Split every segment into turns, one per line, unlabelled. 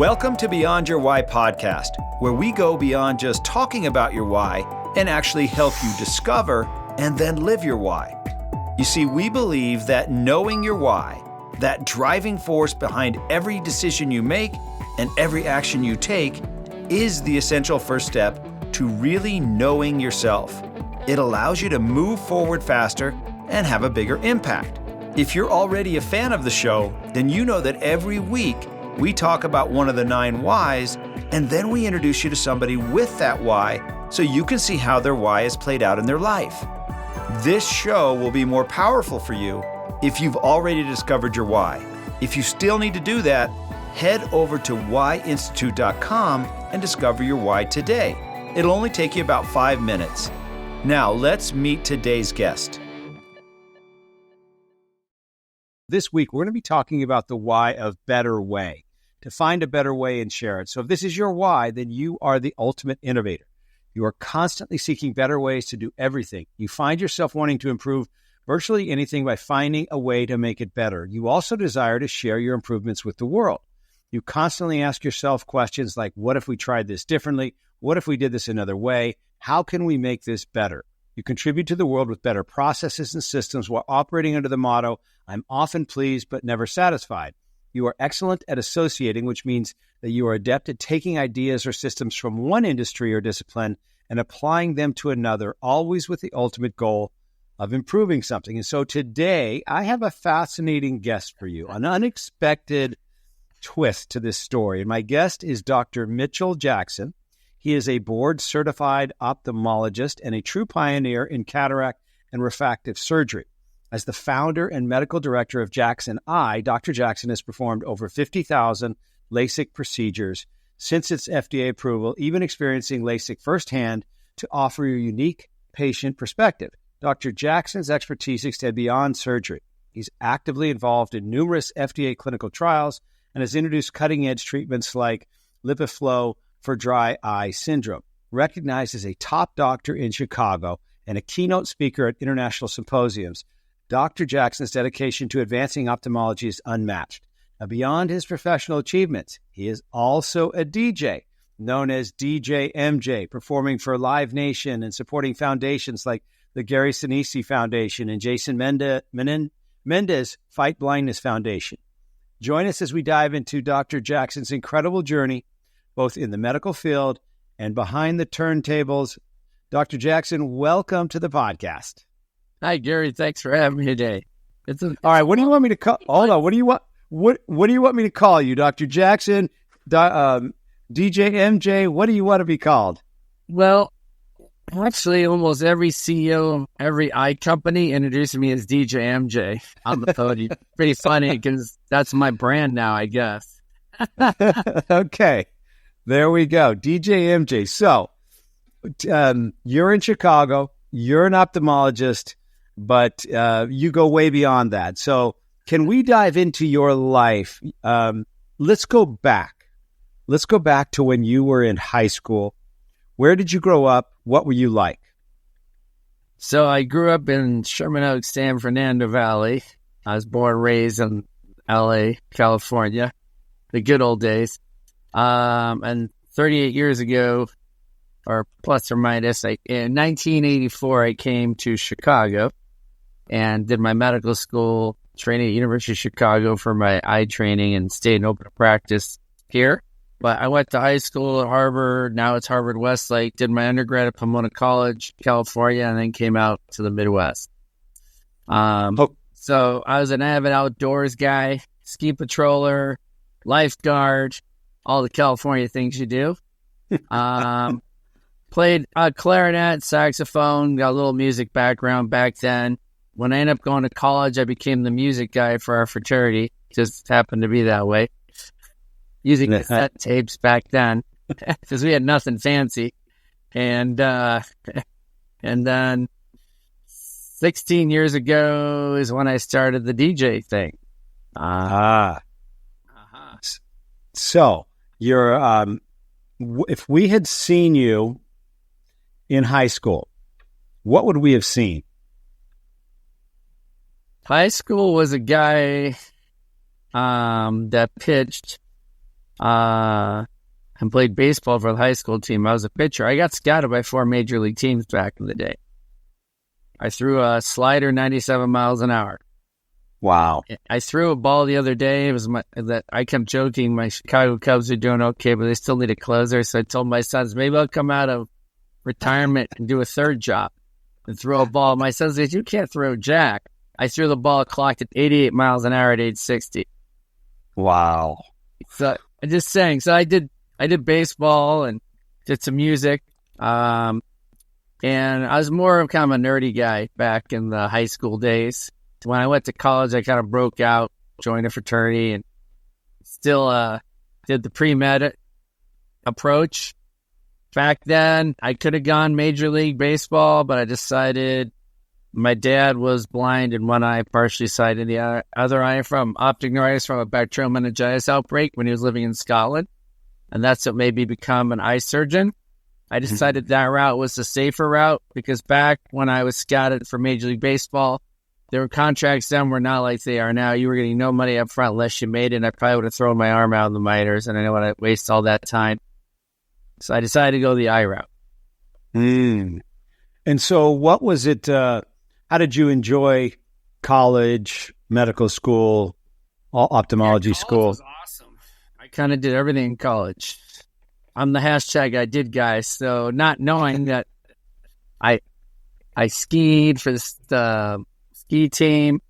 Welcome to Beyond Your Why podcast, where we go beyond just talking about your why and actually help you discover and then live your why. You see, we believe that knowing your why, that driving force behind every decision you make and every action you take, is the essential first step to really knowing yourself. It allows you to move forward faster and have a bigger impact. If you're already a fan of the show, then you know that every week we talk about one of the 9 whys, and then we introduce you to somebody with that why so you can see how their why is played out in their life. This show will be more powerful for you if you've already discovered your why. If you still need to do that, head over to whyinstitute.com and discover your why today. It'll only take you about 5 minutes. Now, let's meet today's guest.
This week, we're going to be talking about the why of better way, to find a better way and share it. So if this is your why, then you are the ultimate innovator. You are constantly seeking better ways to do everything. You find yourself wanting to improve virtually anything by finding a way to make it better. You also desire to share your improvements with the world. You constantly ask yourself questions like, what if we tried this differently? What if we did this another way? How can we make this better? You contribute to the world with better processes and systems while operating under the motto, I'm often pleased but never satisfied. You are excellent at associating, which means that you are adept at taking ideas or systems from one industry or discipline and applying them to another, always with the ultimate goal of improving something. And so today, I have a fascinating guest for you, an unexpected twist to this story. And my guest is Dr. Mitchell Jackson. He is a board-certified ophthalmologist and a true pioneer in cataract and refractive surgery. As the founder and medical director of Jackson Eye, Dr. Jackson has performed over 50,000 LASIK procedures since its FDA approval, even experiencing LASIK firsthand to offer a unique patient perspective. Dr. Jackson's expertise extends beyond surgery. He's actively involved in numerous FDA clinical trials and has introduced cutting-edge treatments like LipiFlo for dry eye syndrome. Recognized as a top doctor in Chicago and a keynote speaker at international symposiums, Dr. Jackson's dedication to advancing ophthalmology is unmatched. Now, beyond his professional achievements, he is also a DJ, known as DJ MJ, performing for Live Nation and supporting foundations like the Gary Sinise Foundation and Jason Mendez Fight Blindness Foundation. Join us as we dive into Dr. Jackson's incredible journey, both in the medical field and behind the turntables. Dr. Jackson, welcome to the podcast.
Hi, Gary. Thanks for having me today.
All right. What do you want me to call? Hold on. What do you want? What do you want me to call you, Dr. Jackson, DJ MJ? What do you want to be called?
Well, actually, almost every CEO of every eye company introduced me as DJ MJ on the podium. Pretty funny because that's my brand now, I guess.
Okay. There we go. DJ MJ. So, you're in Chicago. You're an ophthalmologist, but you go way beyond that. So can we dive into your life? Let's go back. Let's go back to when you were in high school. Where did you grow up? What were you like?
So I grew up in Sherman Oaks, San Fernando Valley. I was born and raised in LA, California, the good old days. And 38 years ago, or plus or minus, in 1984, I came to Chicago and did my medical school training at University of Chicago for my eye training and stayed in open practice here. But I went to high school at Harvard. Now it's Harvard Westlake. Did my undergrad at Pomona College, California, and then came out to the Midwest. So I was an avid outdoors guy, ski patroller, lifeguard, all the California things you do. Played clarinet, saxophone, got a little music background back then. When I ended up going to college, I became the music guy for our fraternity. Just happened to be that way. Using cassette tapes back then because we had nothing fancy. And then 16 years ago is when I started the DJ thing.
So you're, if we had seen you in high school, what would we have seen?
High school was a guy that pitched and played baseball for the high school team. I was a pitcher. I got scouted by 4 major league teams back in the day. I threw a slider 97 miles an hour.
Wow.
I threw a ball the other day. It was that I kept joking my Chicago Cubs are doing okay, but they still need a closer. So I told my sons, maybe I'll come out of retirement and do a third job and throw a ball. My son says, you can't throw jack. I threw the ball, clocked at 88 miles an hour at age 60.
Wow.
So I'm just saying. So I did baseball and did some music. And I was more of kind of a nerdy guy back in the high school days. When I went to college, I kind of broke out, joined a fraternity, and still did the pre-med approach. Back then, I could have gone Major League Baseball, but I decided my dad was blind in one eye, partially sighted in the other eye from optic neuritis from a bacterial meningitis outbreak when he was living in Scotland. And that's what made me become an eye surgeon. I decided that route was the safer route because back when I was scouted for Major League Baseball, there were contracts then were not like they are now. You were getting no money up front unless you made it. And I probably would have thrown my arm out in the miters, and I didn't want to waste all that time. So I decided to go the eye route.
And so what was it, how did you enjoy college, medical school, ophthalmology school?
Was awesome. I kind of did everything in college. I'm the hashtag I did guy. So not knowing that I skied for the ski team,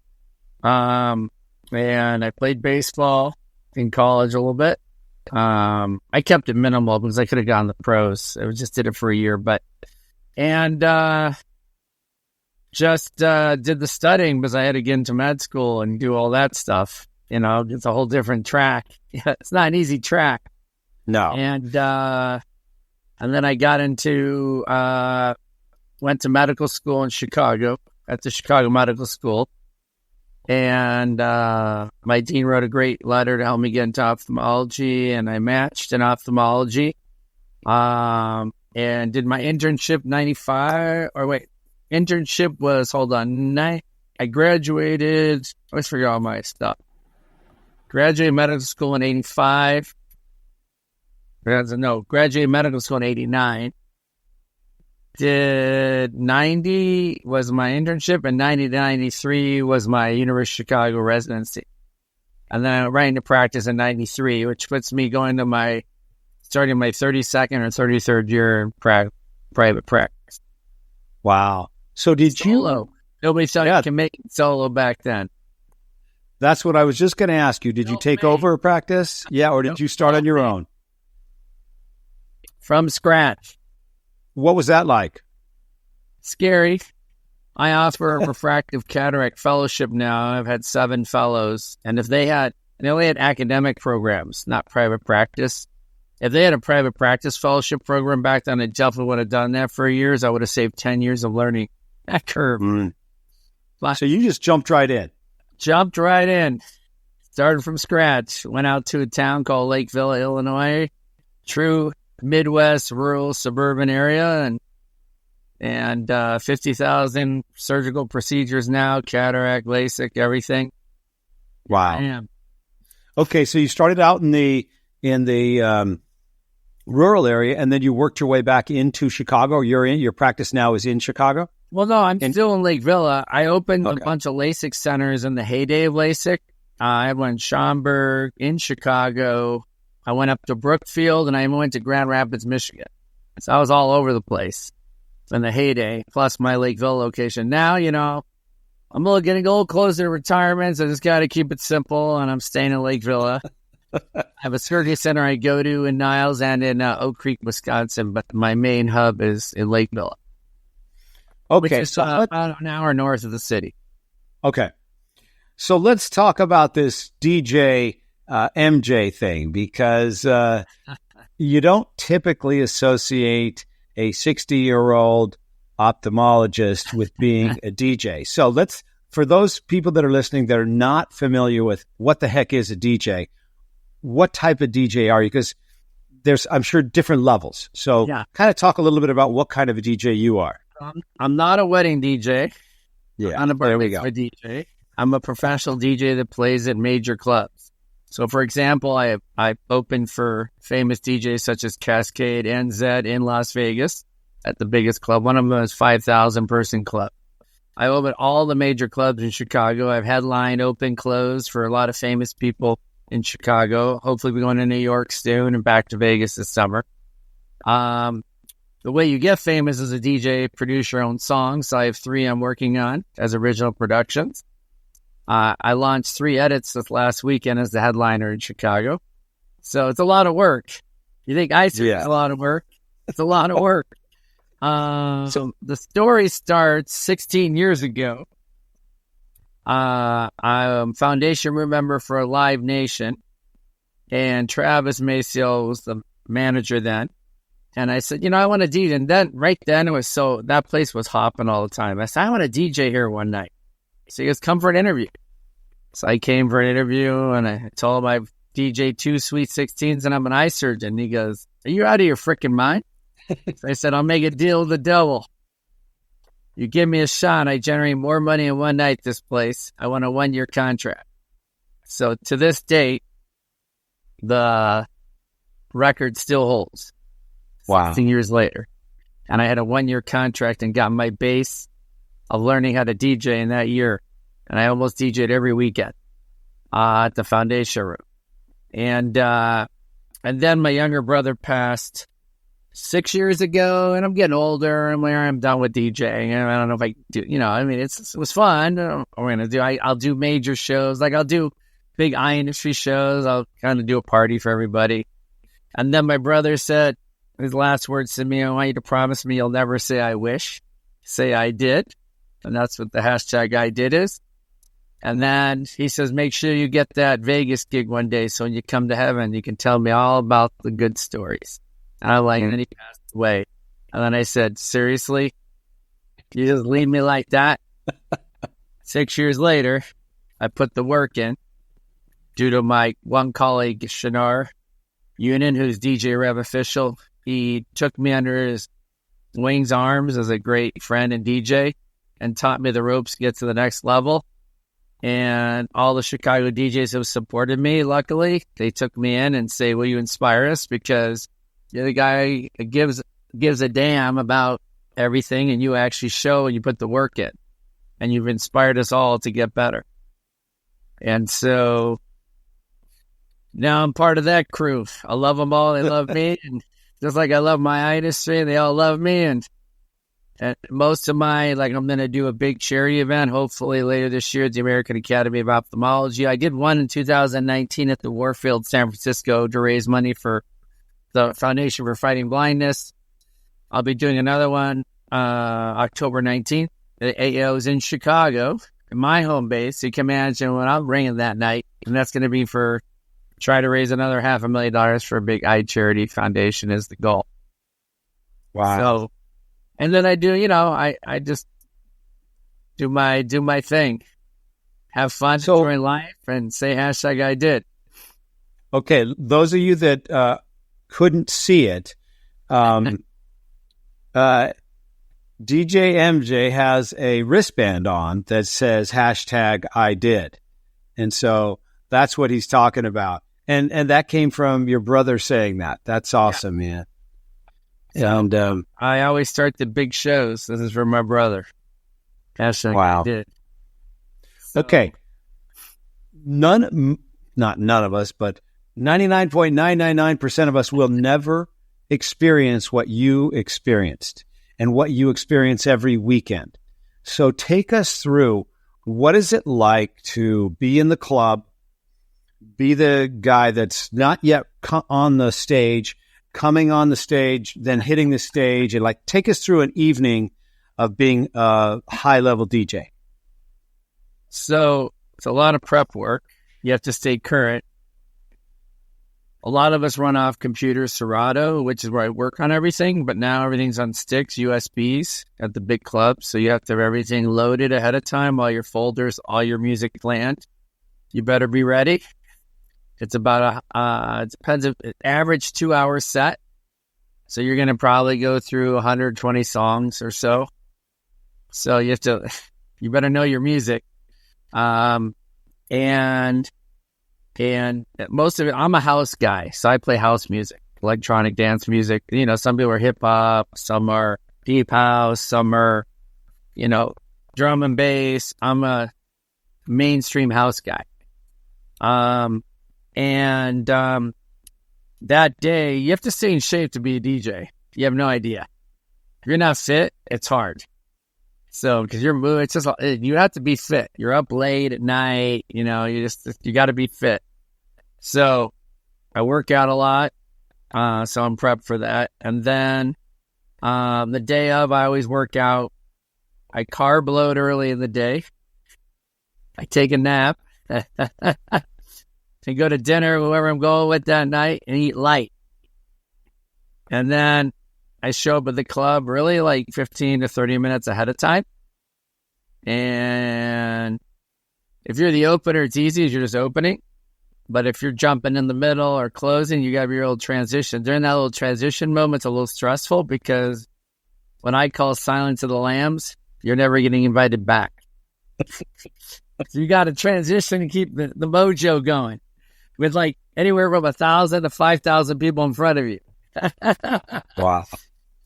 and I played baseball in college a little bit. I kept it minimal because I could have gone the pros. I just did it for a year, just did the studying because I had to get into med school and do all that stuff. You know, it's a whole different track. It's not an easy track.
No.
And then I got into, went to medical school in Chicago, at the Chicago Medical School. And my dean wrote a great letter to help me get into ophthalmology, and I matched in ophthalmology. And did my internship internship was, I graduated, I always forget all my stuff. Graduated medical school in 85. Graduated medical school in 89. Did 90 was my internship, and 90 to 93 was my University of Chicago residency. And then I went right into practice in 93, which puts me starting my 32nd or 33rd year in private practice.
Wow. So did
solo. Nobody thought you could make it solo back then.
That's what I was just going to ask you. Did you take over a practice? Yeah, or did you start on your own?
From scratch.
What was that like?
Scary. I offer a refractive cataract fellowship now. I've had 7 fellows. And if they only had academic programs, not private practice. If they had a private practice fellowship program back then, I definitely would have done that for years. I would have saved 10 years of learning that curve.
So you just jumped right in.
Jumped right in. Started from scratch. Went out to a town called Lakeville, Illinois. True Midwest, rural, suburban area, and 50,000 surgical procedures now, cataract, LASIK, everything.
Wow. Okay, so you started out in the rural area, and then you worked your way back into Chicago. Your practice now is in Chicago?
Well, no, I'm still in Lakeville. I opened a bunch of LASIK centers in the heyday of LASIK. I had one in Schaumburg, in Chicago. I went up to Brookfield, and I even went to Grand Rapids, Michigan. So I was all over the place in the heyday, plus my Lakeville location. Now, I'm getting a little closer to retirement, so I just got to keep it simple, and I'm staying in Lakeville. I have a surgery center I go to in Niles and in Oak Creek, Wisconsin, but my main hub is in Lakeville.
Okay.
Which is about an hour north of the city.
Okay. So let's talk about this DJ MJ thing, because you don't typically associate a 60-year-old ophthalmologist with being a DJ. So for those people that are listening that are not familiar with what the heck is a DJ, what type of DJ are you? Because there's, I'm sure, different levels. So kind of talk a little bit about what kind of a DJ you are.
I'm not a wedding DJ.
Yeah,
I'm not a DJ. I'm a professional DJ that plays at major clubs. So, for example, I opened for famous DJs such as Cascade and Zed in Las Vegas at the biggest club. One of them is 5,000 person club. I opened all the major clubs in Chicago. I've headlined, open, close for a lot of famous people in Chicago. Hopefully we're going to New York soon and back to Vegas this summer. The way you get famous as a DJ, produce your own songs. So I have 3 I'm working on as original productions. I launched 3 edits this last weekend as the headliner in Chicago. So it's a lot of work. You think it's a lot of work? It's a lot of work. So the story starts 16 years ago. I'm foundation room member for Live Nation, and Travis Maciel was the manager then. And I said, I want to DJ. And then right then that place was hopping all the time. I said, I want to DJ here one night. So he goes, come for an interview. So I came for an interview, and I told him I DJ 2 Sweet 16s and I'm an eye surgeon. He goes, are you out of your freaking mind? So I said, I'll make a deal with the devil. You give me a shot, I generate more money in one night this place. I want a 1-year contract. So to this date, the record still holds.
Wow.
16 years later. And I had a 1-year contract and got my base of learning how to DJ in that year. And I almost DJ'd every weekend at the foundation room. And then my younger brother passed 6 years ago, and I'm getting older, and I'm done with DJing. And I don't know if I do, it was fun. I'll do major shows. Like I'll do big eye industry shows. I'll kind of do a party for everybody. And then my brother said, his last words to me, I want you to promise me you'll never say I wish. Say I did. And that's what the hashtag I did is. And then he says, make sure you get that Vegas gig one day so when you come to heaven, you can tell me all about the good stories. And I'm like, and then he passed away. And then I said, seriously? You just leave me like that? 6 years later, I put the work in due to my one colleague, Shinar Yunin, who's DJ Rev official. He took me under his wings, arms as a great friend and DJ and taught me the ropes to get to the next level. And all the Chicago DJs have supported me, luckily. They took me in and say, will you inspire us? Because you're the guy that gives a damn about everything, and you actually show and you put the work in. And you've inspired us all to get better. And so now I'm part of that crew. I love them all. They love me. And just like I love my eye industry, they all love me. And most of I'm going to do a big charity event, hopefully later this year at the American Academy of Ophthalmology. I did one in 2019 at the Warfield, San Francisco, to raise money for the Foundation for Fighting Blindness. I'll be doing another one October 19th at AO's in Chicago, in my home base. So you can imagine when I'm ringing that night. And that's going to be try to raise another $500,000 for a big eye charity foundation is the goal.
Wow.
So, and then I do, I just do my thing. Have fun, enjoy life, and say hashtag I did.
Okay, those of you that couldn't see it, DJ MJ has a wristband on that says hashtag I did. And so that's what he's talking about. And that came from your brother saying that. That's awesome, man. And
I always start the big shows. This is from my brother. Hashtag
wow.
I did. So,
okay. Not none of us, but 99.999% of us will never experience what you experienced and what you experience every weekend. So take us through, what is it like to be in the club, be the guy that's not yet on the stage, coming on the stage, then hitting the stage, and take us through an evening of being a high-level DJ.
So it's a lot of prep work. You have to stay current. A lot of us run off computers, Serato, which is where I work on everything, but now everything's on sticks, USBs at the big club. So you have to have everything loaded ahead of time, all your folders, all your music planned. You better be ready. It's about it depends if average 2-hour set. So you're going to probably go through 120 songs or so. So you better know your music. And And most of it, I'm a house guy, so I play house music, electronic dance music. You know, some people are hip hop, some are deep house, some are, you know, drum and bass. I'm a mainstream house guy. That day, you have to stay in shape to be a DJ. You have no idea. If you're not fit, it's hard. So, because you're moving, it's just, you have to be fit. You're up late at night, you know, you got to be fit. So, I work out a lot, so I'm prepped for that. And then, the day of, I always work out. I carb load early in the day. I take a nap. And go to dinner, whoever I'm going with that night, and eat light. And then I show up at the club really like 15 to 30 minutes ahead of time. And if you're the opener, it's easy. You're just opening. But if you're jumping in the middle or closing, you got to be your little transition. During that little transition moment, it's a little stressful because when I call Silence of the Lambs, you're never getting invited back. So you got to transition and keep the mojo going with like anywhere from 1,000 to 5,000 people in front of you.
Wow.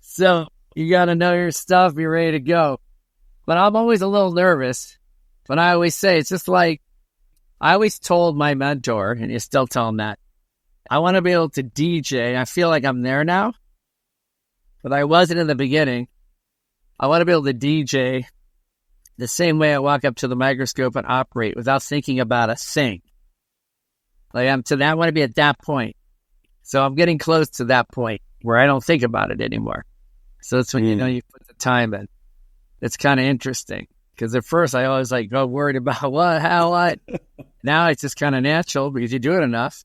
So you got to know your stuff, be ready to go. But I'm always a little nervous. But I always say, it's just like, I always told my mentor, and you still tell him that, I want to be able to DJ. I feel like I'm there now, but I wasn't in the beginning. I want to be able to DJ the same way I walk up to the microscope and operate without thinking about a thing. Like I want to be at that point. So I'm getting close to that point where I don't think about it anymore. So that's when you know you put the time in. It's kind of interesting because at first I always like go worried about what, how, what. Now it's just kind of natural because you do it enough.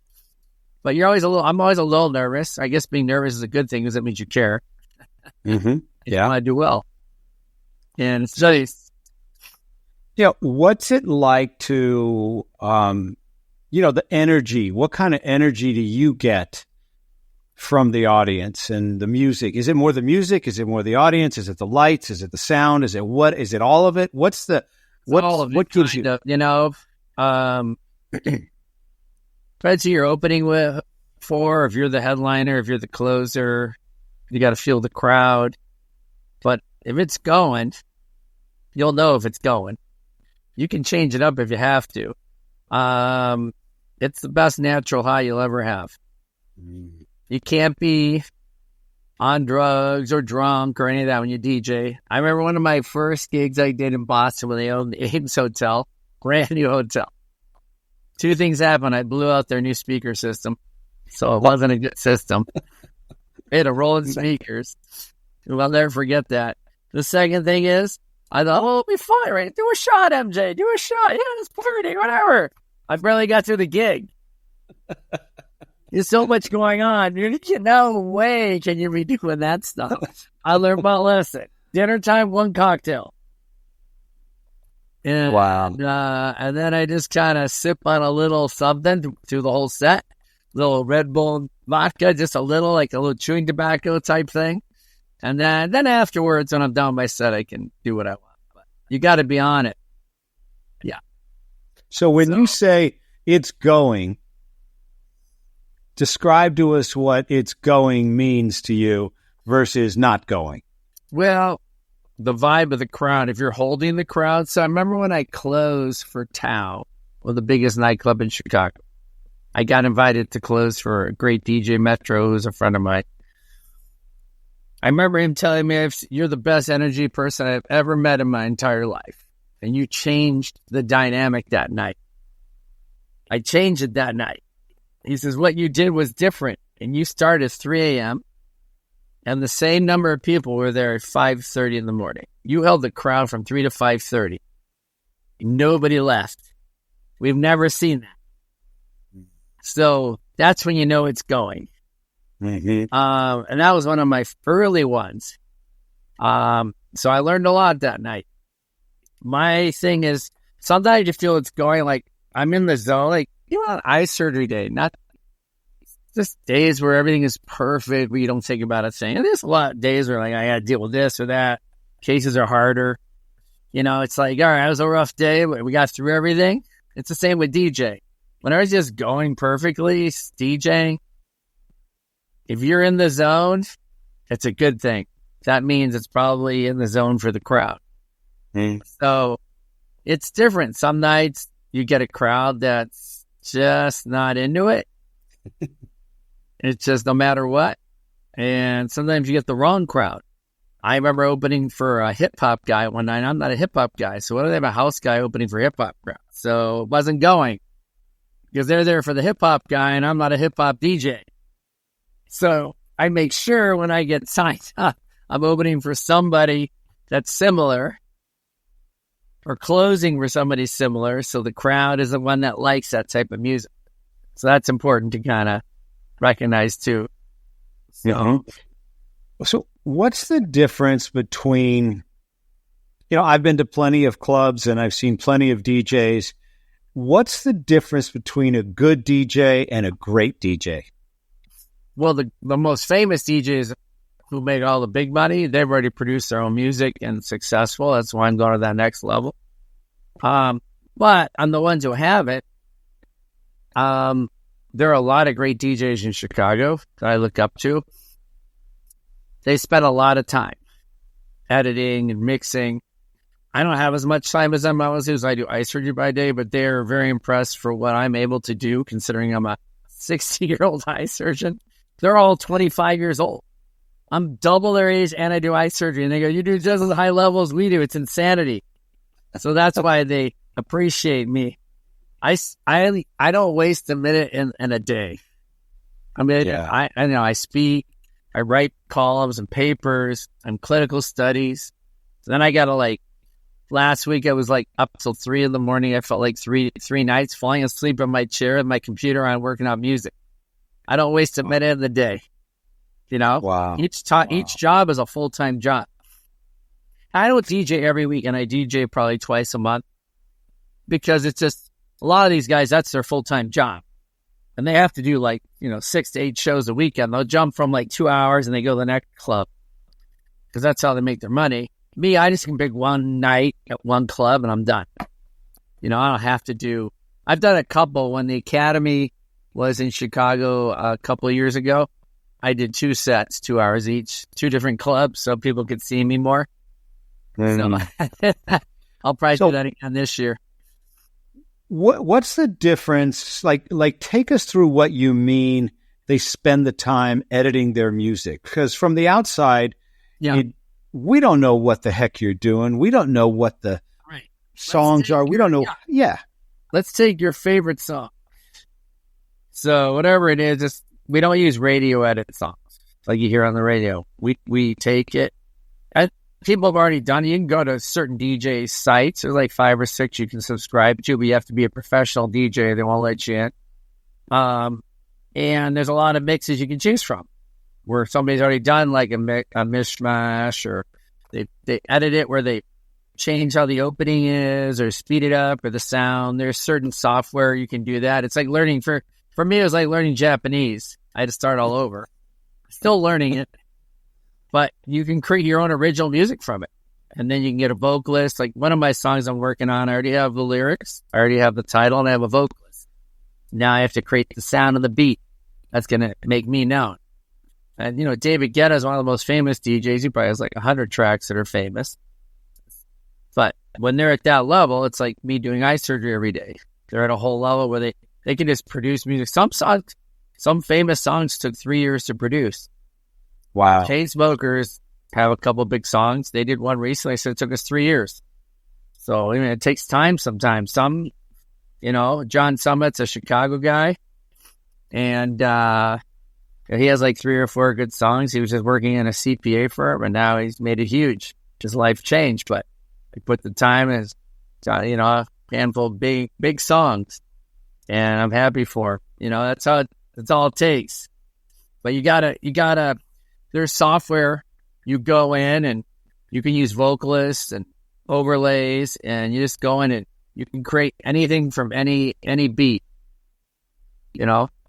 But I'm always a little nervous. I guess being nervous is a good thing because it means you care.
Mm-hmm. Yeah.
You want to do well. And it's just,
what's it like to, the energy? What kind of energy do you get from the audience and the music? Is it more the music? Is it more the audience? Is it the lights? Is it the sound? Is it what? Is it all of it? What what gives you?
Depends who you're opening for. If you're the headliner, if you're the closer, you got to feel the crowd. But if it's going, you'll know if it's going. You can change it up if you have to. It's the best natural high you'll ever have. You can't be on drugs or drunk or any of that when you DJ. I remember one of my first gigs I did in Boston when they owned the Ames Hotel, brand new hotel. Two things happened. I blew out their new speaker system, so it wasn't a good system. They had a rolling speakers. I'll never forget that. The second thing is, I thought, it'll be fine, right? Do a shot, MJ. Do a shot. Yeah, it's party, whatever. I barely got through the gig. There's so much going on. No way can you be doing that stuff. I learned my lesson. Dinner time, one cocktail. And,
wow.
And then I just kind of sip on a little something through the whole set. Little Red Bull vodka, just a little chewing tobacco type thing. And then afterwards, when I'm done with my set, I can do what I want. But you got to be on it. Yeah.
So when you say it's going, describe to us what it's going means to you versus not going.
Well, the vibe of the crowd, if you're holding the crowd. So I remember when I closed for Tao, the biggest nightclub in Chicago. I got invited to close for a great DJ Metro, who's a friend of mine. I remember him telling me, you're the best energy person I've ever met in my entire life. And you changed the dynamic that night. I changed it that night. He says, what you did was different. And you started at 3 a.m. And the same number of people were there at 5:30 in the morning. You held the crowd from 3 to 5:30. Nobody left. We've never seen that. So that's when you know it's going.
Mm-hmm.
And that was one of my early ones. So I learned a lot that night. My thing is, sometimes you feel it's going like I'm in the zone, like on eye surgery day, not just days where everything is perfect, where you don't think about a thing. And there's a lot of days where I got to deal with this or that. Cases are harder. It's like, all right, it was a rough day, but we got through everything. It's the same with DJ. whenever it's just going perfectly, DJing, if you're in the zone, it's a good thing. That means it's probably in the zone for the crowd. So it's different. Some nights you get a crowd that's just not into it. It's just no matter what. And sometimes you get the wrong crowd. I remember opening for a hip-hop guy one night. I'm not a hip-hop guy, so what do they have a house guy opening for hip-hop crowd? So it wasn't going because they're there for the hip-hop guy, and I'm not a hip-hop DJ. So I make sure when I get signed up, I'm opening for somebody that's similar or closing for somebody similar, so the crowd is the one that likes that type of music. So that's important to kind of recognize too.
So what's the difference between, I've been to plenty of clubs and I've seen plenty of DJs. What's the difference between a good DJ and a great DJ?
Well, the most famous DJs who make all the big money, they've already produced their own music and successful. That's why I'm going to that next level. But on the ones who haven't, there are a lot of great DJs in Chicago that I look up to. They spend a lot of time editing and mixing. I don't have as much time as them. I do eye surgery by day, but they're very impressed for what I'm able to do, considering I'm a 60-year-old eye surgeon. They're all 25 years old. I'm double their age and I do eye surgery. And they go, you do just as high level as we do. It's insanity. So that's why they appreciate me. I don't waste a minute in a day. I mean, yeah. I speak, I write columns and papers, and clinical studies. So then I got to last week I was up till 3 a.m. I felt like three nights falling asleep in my chair with my computer on working on music. I don't waste a minute in the day.
Wow.
Each job is a full-time job. I don't DJ every week, and I DJ probably twice a month because it's just a lot of these guys, that's their full-time job. And they have to do 6 to 8 shows a weekend. They'll jump from 2 hours and they go to the next club because that's how they make their money. Me, I just can pick one night at one club and I'm done. I don't have to do, I've done a couple. When the Academy was in Chicago a couple of years ago, I did 2 sets, 2 hours each, 2 different clubs so people could see me more. So I'll probably do that again this year.
What's the difference? Take us through what you mean they spend the time editing their music. Because from the outside, we don't know what the heck you're doing. We don't know what the songs are. We don't know. Yeah.
Let's take your favorite song. So whatever it is, we don't use radio edit songs like you hear on the radio. We take it. And people have already done it. You can go to certain DJ sites. There's 5 or 6 you can subscribe to, but you have to be a professional DJ. They won't let you in. And there's a lot of mixes you can choose from where somebody's already done a mishmash, or they edit it where they change how the opening is or speed it up or the sound. There's certain software you can do that. It's like learning for me, it was like learning Japanese. I had to start all over. Still learning it. But you can create your own original music from it. And then you can get a vocalist. One of my songs I'm working on, I already have the lyrics. I already have the title, and I have a vocalist. Now I have to create the sound and the beat. That's going to make me known. And, David Guetta is one of the most famous DJs. He probably has 100 tracks that are famous. But when they're at that level, it's like me doing eye surgery every day. They're at a whole level where they can just produce music. Some famous songs took 3 years to produce.
Wow.
Chainsmokers have a couple big songs. They did one recently, so it took us 3 years. So, it takes time sometimes. John Summit's a Chicago guy, and he has 3 or 4 good songs. He was just working in a CPA firm, and now he's made it huge. His life changed, but he put the time in, a handful of big songs, and I'm happy for him. That's all it takes. But you gotta. There's software. You go in and you can use vocalists and overlays, and you just go in and you can create anything from any beat.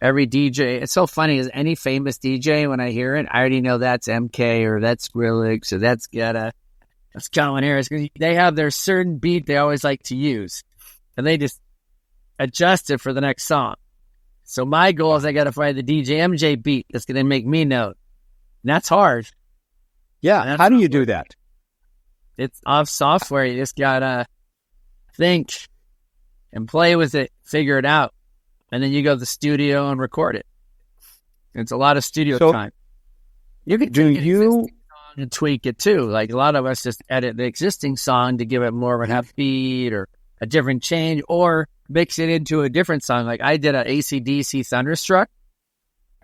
Every DJ. It's so funny, is any famous DJ, when I hear it, I already know that's MK or that's Skrillex or that's Guetta. That's Calvin Harris. They have their certain beat they always like to use. And adjust it for the next song. So my goal is I got to find the DJ MJ beat that's going to make me note. And that's hard.
Yeah. How do you do that?
It's off software. You just got to think and play with it, figure it out. And then you go to the studio and record it. It's a lot of studio time. You can do existing song and tweak it too. Like a lot of us just edit the existing song to give it more of an upbeat or a different change, or mix it into a different song. Like I did an AC/DC Thunderstruck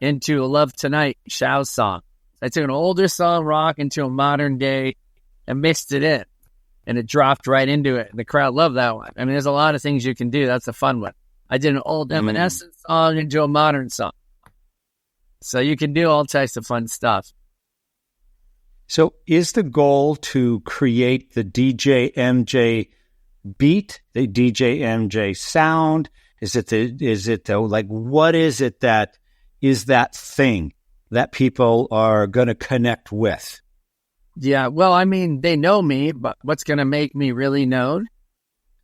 into a Love Tonight WHY.os song. I took an older song, rock, into a modern day and mixed it in. And it dropped right into it. And the crowd loved that one. I mean, there's a lot of things you can do. That's a fun one. I did an old Evanescence song into a modern song. So you can do all types of fun stuff.
So is the goal to create the DJ MJ beat, the DJ MJ sound? Is it the like, what is it that is that thing that people are going to connect with?
Yeah, well, I mean, they know me, but what's going to make me really known?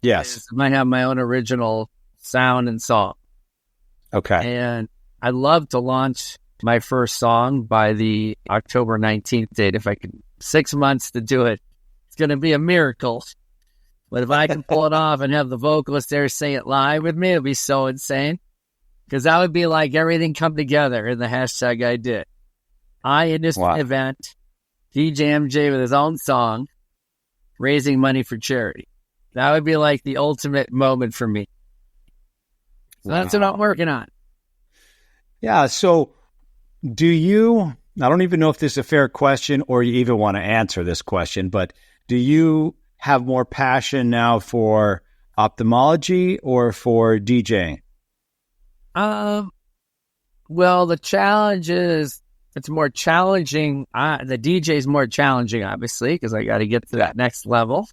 Yes.
I might have my own original sound and song.
Okay.
And I'd love to launch my first song by the October 19th date. If I can, 6 months to do it, it's going to be a miracle. But if I can pull it off and have the vocalist there sing it live with me, it'll be so insane. Because that would be like everything come together in the hashtag I did. In this event, DJ MJ with his own song, raising money for charity. That would be like the ultimate moment for me. So that's what I'm working on.
Yeah, so do you, I don't even know if this is a fair question or you even want to answer this question, but do you have more passion now for ophthalmology or for DJing?
Well, the challenge is, it's more challenging. The DJ is more challenging, obviously, because I got to get to that next level.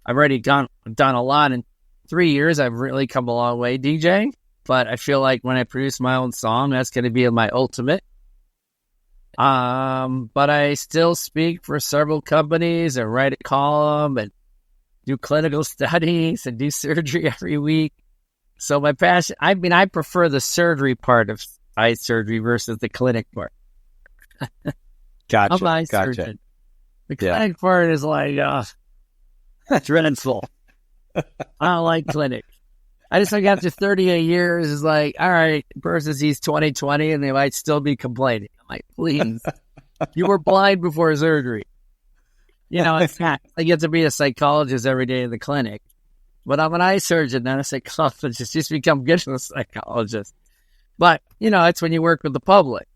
I've already done a lot. In 3 years, I've really come a long way DJing. But I feel like when I produce my own song, that's going to be my ultimate. But I still speak for several companies and write a column and do clinical studies and do surgery every week. So my passion, I mean, I prefer the surgery part of eye surgery versus the clinic part.
Gotcha.
I'm an eye surgeon. The clinic part is like, dreadful. I don't like clinic. I just think after 38 years, it's like, all right, the person sees 20/20 and they might still be complaining. I'm like, please, you were blind before surgery. You know, it's not. I get to be a psychologist every day in the clinic. But I'm an eye surgeon, not a psychologist. Just become good as a psychologist. But, you know, it's when you work with the public.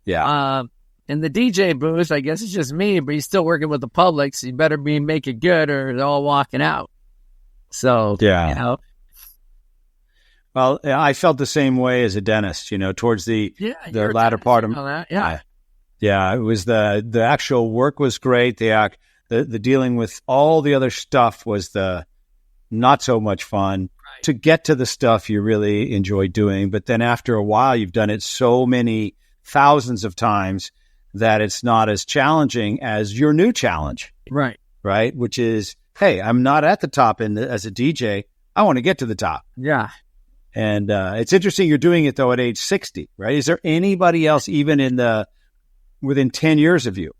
Yeah.
In the DJ booth, I guess it's just me, but you're still working with the public, so you better make it good or they're all walking out. So,
yeah.
You know.
Well, I felt the same way as a dentist, you know, towards the latter part of
that. Yeah.
Yeah, it was the actual work was great. The dealing with all the other stuff was the not so much fun. Right. To get to the stuff you really enjoy doing, but then after a while, you've done it so many thousands of times that it's not as challenging as your new challenge.
Right.
Right. Which is, hey, I'm not at the top as a DJ. I want to get to the top.
Yeah.
And it's interesting you're doing it, though, at age 60, right? Is there anybody else even within 10 years of you?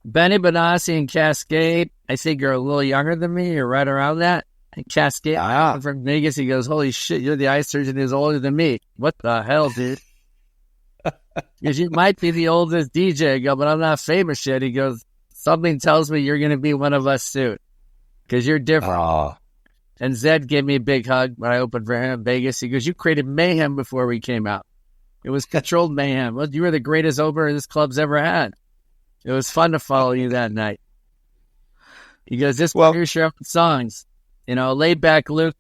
Benny Benassi and Cascade, I think, are a little younger than me or right around that. And Cascade, from Vegas, he goes, holy shit, you're the eye surgeon who's older than me. What the hell, dude? Because you might be the oldest DJ. I go, but I'm not famous yet. He goes, something tells me you're going to be one of us soon because you're different.
Oh.
And Zed gave me a big hug when I opened for him in Vegas. He goes, you created mayhem before we came out. It was controlled mayhem. Well, you were the greatest opener this club's ever had. It was fun to follow you that night. He goes, just produce your own songs. You know, Laid Back Luke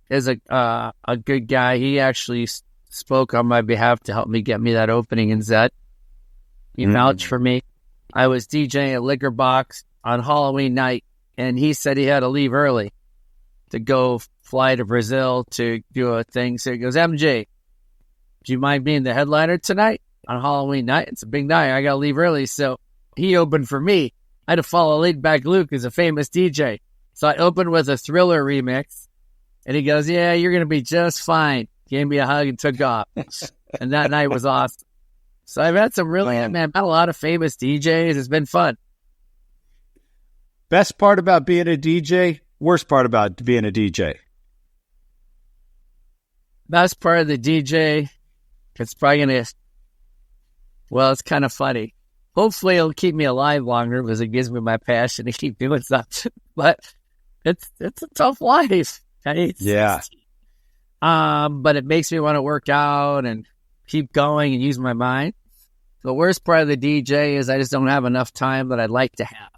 is a good guy. He actually spoke on my behalf to help me get me that opening in Zed. He vouched for me. I was DJing at Liquor Box on Halloween night, and he said he had to leave early to go fly to Brazil to do a thing. So he goes, MJ, do you mind being the headliner tonight on Halloween night? It's a big night. I got to leave early. So he opened for me. I had to follow Laid Back Luke as a famous DJ. So I opened with a Thriller remix, And he goes, yeah, you're going to be just fine. Gave me a hug and took off. And that night was awesome. So I've had some really, I've met a lot of famous DJs. It's been fun.
Best part about being a DJ, worst part about being a DJ?
Best part of the DJ, it's probably going to, well, it's kind of funny. Hopefully it'll keep me alive longer because it gives me my passion to keep doing stuff. But it's a tough life.
Yeah.
But it makes me want to work out and keep going and use my mind. The worst part of the DJ is I just don't have enough time that I'd like to have.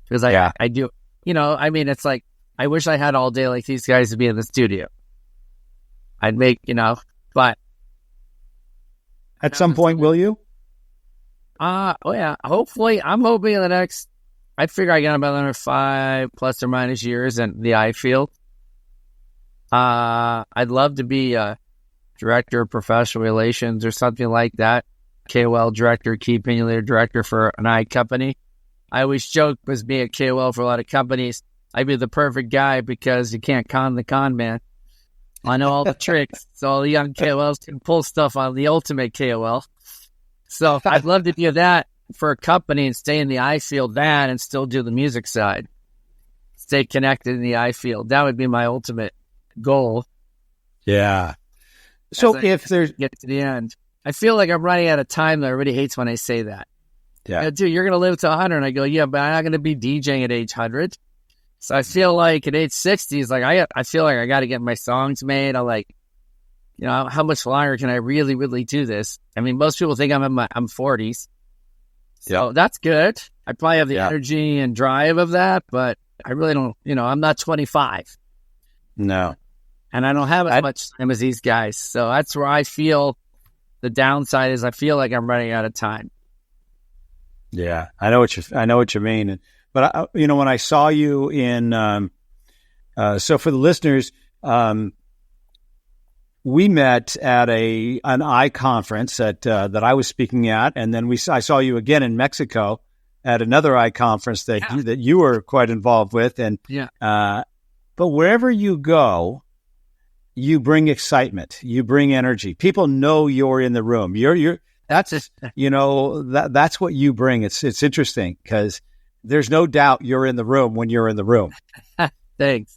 Because I do, it's like, I wish I had all day like these guys to be in the studio. I'd make, but.
At some point, will you?
Hopefully, I'm hoping in the next, I figure I got about another 5 plus or minus years in the eye field. I'd love to be a director of professional relations or something like that. KOL director, key opinion leader director for an eye company. I always joke with being a KOL for a lot of companies. I'd be the perfect guy because you can't con the con man. I know all the tricks, so all the young KOLs can pull stuff on the ultimate KOL. So I'd love to do that for a company and stay in the eye field and still do the music side. Stay connected in the eye field. That would be my ultimate goal.
Yeah. So if there's...
Get to the end. I feel like I'm running out of time, though. Everybody hates when I say that.
Yeah.
Dude, you're going to live to 100. And I go, yeah, but I'm not going to be DJing at age 100. So I feel like at age 60, it's like I feel like I got to get my songs made. I'm like, how much longer can I really, really do this? I mean, most people think I'm 40s. So that's good. I probably have the energy and drive of that, but I really don't, I'm not 25.
No.
And I don't have as much time as these guys. So that's where I feel the downside is I feel like I'm running out of time.
Yeah, I know what you mean. But when I saw you in, so for the listeners, we met at an eye conference that I was speaking at, and then I saw you again in Mexico at another eye conference that you were quite involved with, and but wherever you go, you bring excitement, you bring energy. People know you're in the room. That's that's what you bring. It's interesting because there's no doubt you're in the room when you're in the room.
Thanks.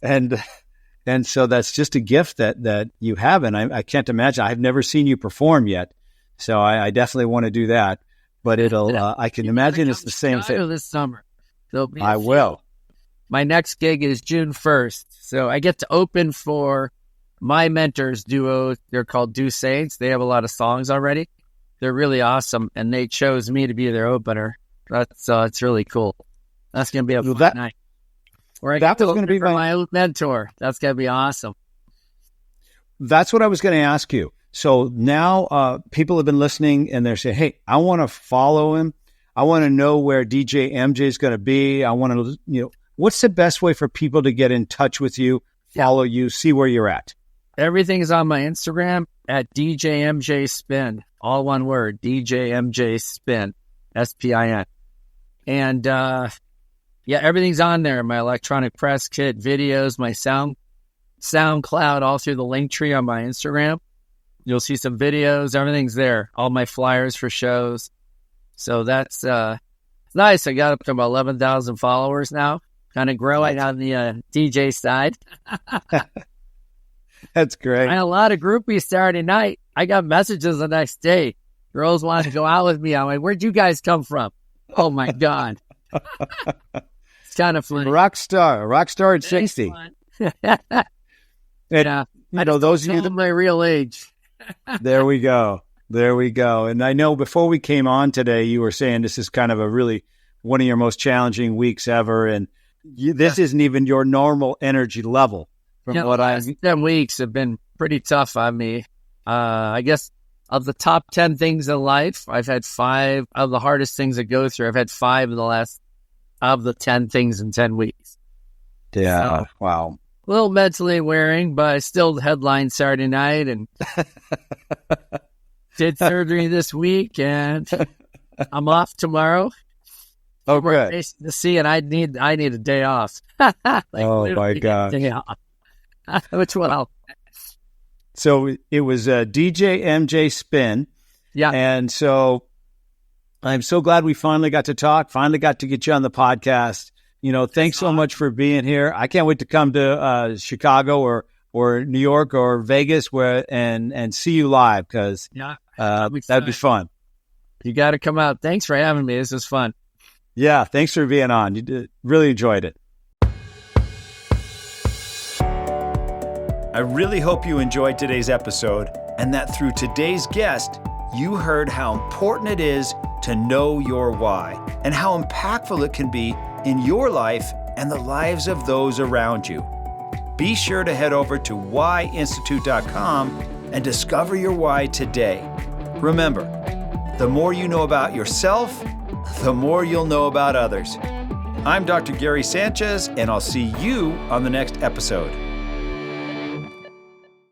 And so that's just a gift that you have. And I can't imagine. I've never seen you perform yet. So I definitely want to do that. But I can imagine it's the same thing.
This summer.
I will.
My next gig is June 1st. So I get to open for my mentor's duo. They're called Do Saints. They have a lot of songs already. They're really awesome. And they chose me to be their opener. It's really cool. That's going to be a fun night.
That was going to be
my old mentor. That's going to be awesome.
That's what I was going to ask you. So now people have been listening and they're saying, hey, I want to follow him. I want to know where DJ MJ is going to be. I want to, what's the best way for people to get in touch with you, follow you, see where you're at? Everything's on my Instagram at DJ MJ Spin. All one word, DJ MJ Spin, SPIN. And, everything's on there. My electronic press kit, videos, my SoundCloud, all through the link tree on my Instagram. You'll see some videos. Everything's there. All my flyers for shows. So that's nice. I got up to about 11,000 followers now. Kind of growing on the DJ side. That's great. I had a lot of groupies Saturday night. I got messages the next day. Girls wanted to go out with me. I'm like, where'd you guys come from? Oh, my God. It's kind of funny. Rock star at 60. Those of you that my real age. There we go. And I know before we came on today, you were saying this is kind of one of your most challenging weeks ever. And this isn't even your normal energy level. From what I 10 weeks have been pretty tough on me. I guess of the top 10 things in life, I've had 5 of the hardest things to go through. I've had 5 of the 10 things in 10 weeks. Yeah. So, wow. A little mentally wearing, but I still headlined Saturday night and did surgery this week, and I'm off tomorrow. Oh, good. To see, and I need a day off. Oh my God.
Which one?
So it was DJ MJ Spin.
Yeah.
And so I'm so glad we finally got to talk, finally got to get you on the podcast. Thanks so much for being here. I can't wait to come to Chicago or New York or Vegas and see you live because that'd be fun.
You got to come out. Thanks for having me. This was fun.
Yeah, thanks for being on. You really enjoyed it.
I really hope you enjoyed today's episode and that through today's guest, you heard how important it is to know your why and how impactful it can be in your life and the lives of those around you. Be sure to head over to WHY.institute.com and discover your why today. Remember, the more you know about yourself, the more you'll know about others. I'm Dr. Gary Sanchez, and I'll see you on the next episode.